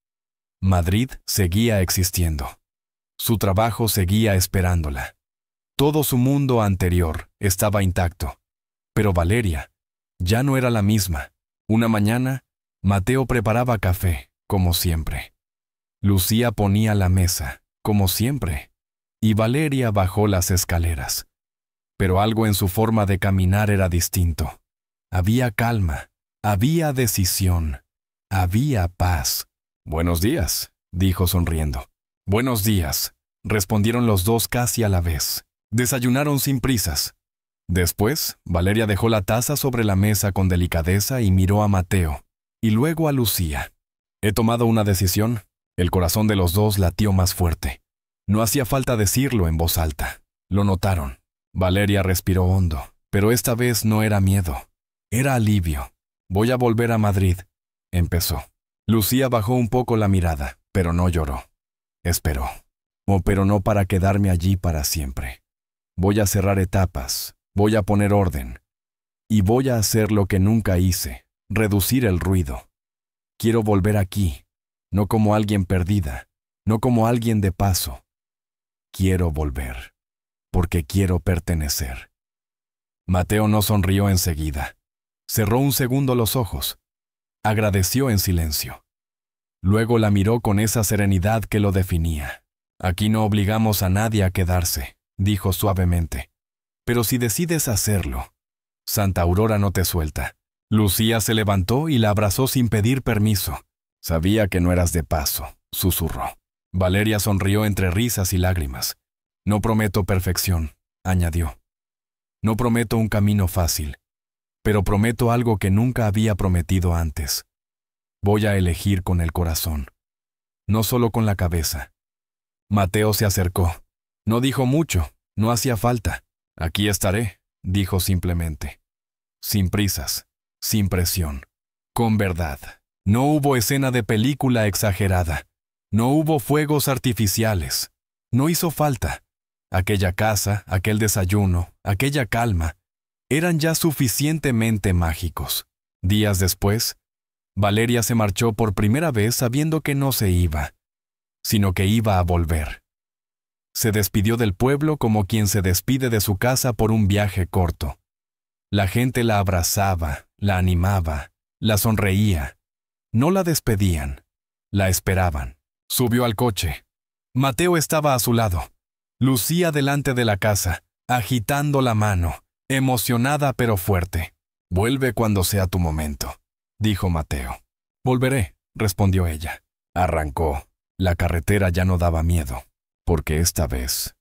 Madrid seguía existiendo. Su trabajo seguía esperándola. Todo su mundo anterior estaba intacto. Pero Valeria ya no era la misma. Una mañana, Mateo preparaba café, como siempre. Lucía ponía la mesa, como siempre. Y Valeria bajó las escaleras. Pero algo en su forma de caminar era distinto. Había calma, había decisión, había paz. «Buenos días», dijo sonriendo. «Buenos días», respondieron los dos casi a la vez. Desayunaron sin prisas. Después, Valeria dejó la taza sobre la mesa con delicadeza y miró a Mateo, y luego a Lucía. «He tomado una decisión». El corazón de los dos latió más fuerte. No hacía falta decirlo en voz alta. Lo notaron. Valeria respiró hondo, pero esta vez no era miedo. Era alivio. «Voy a volver a Madrid», empezó. Lucía bajó un poco la mirada, pero no lloró. Esperó. Pero no para quedarme allí para siempre. Voy a cerrar etapas, voy a poner orden. Y voy a hacer lo que nunca hice, reducir el ruido. Quiero volver aquí, no como alguien perdida, no como alguien de paso. Quiero volver, porque quiero pertenecer. Mateo no sonrió enseguida. Cerró un segundo los ojos. Agradeció en silencio. Luego la miró con esa serenidad que lo definía. «Aquí no obligamos a nadie a quedarse», dijo suavemente. «Pero si decides hacerlo, Santa Aurora no te suelta». Lucía se levantó y la abrazó sin pedir permiso. «Sabía que no eras de paso», susurró. Valeria sonrió entre risas y lágrimas. «No prometo perfección», añadió. «No prometo un camino fácil, pero prometo algo que nunca había prometido antes. Voy a elegir con el corazón, no solo con la cabeza. Mateo se acercó. No dijo mucho, no hacía falta. Aquí estaré, dijo simplemente. Sin prisas, sin presión, con verdad. No hubo escena de película exagerada. No hubo fuegos artificiales. No hizo falta. Aquella casa, aquel desayuno, aquella calma, eran ya suficientemente mágicos. Días después, Valeria se marchó por primera vez sabiendo que no se iba, sino que iba a volver. Se despidió del pueblo como quien se despide de su casa por un viaje corto. La gente la abrazaba, la animaba, la sonreía. No la despedían, la esperaban. Subió al coche. Mateo estaba a su lado. Lucía delante de la casa, agitando la mano, emocionada pero fuerte. «Vuelve cuando sea tu momento», dijo Mateo. «Volveré», respondió ella. Arrancó. La carretera ya no daba miedo, porque esta vez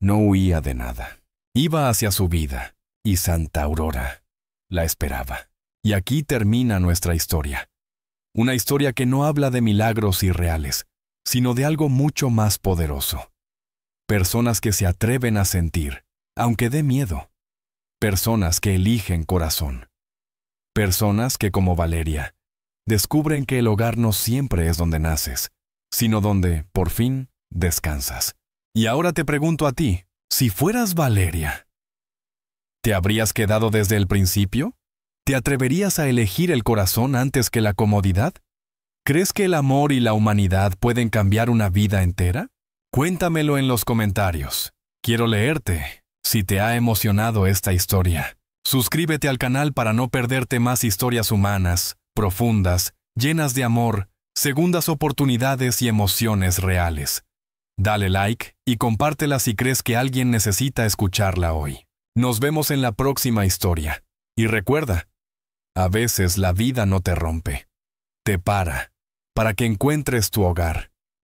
no huía de nada. Iba hacia su vida, y Santa Aurora la esperaba. Y aquí termina nuestra historia. Una historia que no habla de milagros irreales, sino de algo mucho más poderoso. Personas que se atreven a sentir, aunque dé miedo. Personas que eligen corazón. Personas que, como Valeria, descubren que el hogar no siempre es donde naces, sino donde, por fin, descansas. Y ahora te pregunto a ti, si fueras Valeria, ¿te habrías quedado desde el principio? ¿Te atreverías a elegir el corazón antes que la comodidad? ¿Crees que el amor y la humanidad pueden cambiar una vida entera? Cuéntamelo en los comentarios. Quiero leerte. Si te ha emocionado esta historia, suscríbete al canal para no perderte más historias humanas, profundas, llenas de amor, segundas oportunidades y emociones reales. Dale like y compártela si crees que alguien necesita escucharla hoy. Nos vemos en la próxima historia. Y recuerda, a veces la vida no te rompe, te para que encuentres tu hogar.